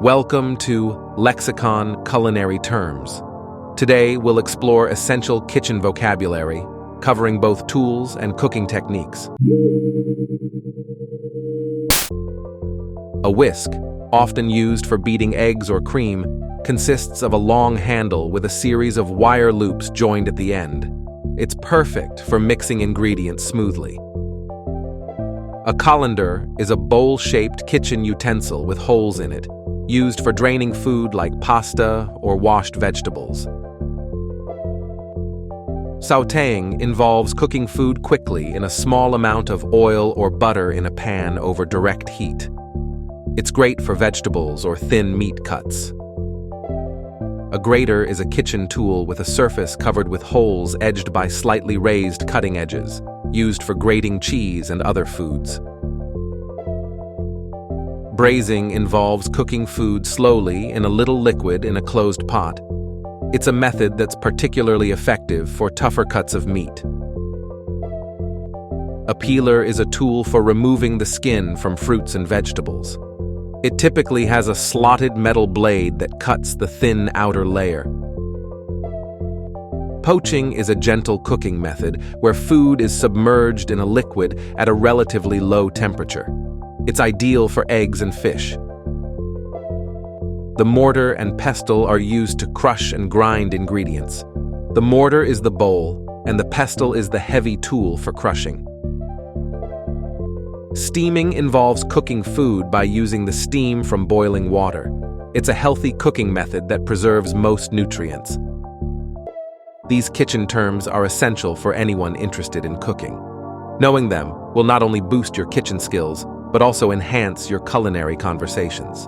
Welcome to Lexicon Culinary Terms. Today we'll explore essential kitchen vocabulary, covering both tools and cooking techniques. A whisk, often used for beating eggs or cream, consists of a long handle with a series of wire loops joined at the end. It's perfect for mixing ingredients smoothly. A colander is a bowl-shaped kitchen utensil with holes in it, used for draining food like pasta or washed vegetables. Sautéing involves cooking food quickly in a small amount of oil or butter in a pan over direct heat. It's great for vegetables or thin meat cuts. A grater is a kitchen tool with a surface covered with holes edged by slightly raised cutting edges, used for grating cheese and other foods. Braising involves cooking food slowly in a little liquid in a closed pot. It's a method that's particularly effective for tougher cuts of meat. A peeler is a tool for removing the skin from fruits and vegetables. It typically has a slotted metal blade that cuts the thin outer layer. Poaching is a gentle cooking method where food is submerged in a liquid at a relatively low temperature. It's ideal for eggs and fish. The mortar and pestle are used to crush and grind ingredients. The mortar is the bowl, and the pestle is the heavy tool for crushing. Steaming involves cooking food by using the steam from boiling water. It's a healthy cooking method that preserves most nutrients. These kitchen terms are essential for anyone interested in cooking. Knowing them will not only boost your kitchen skills, but also enhance your culinary conversations.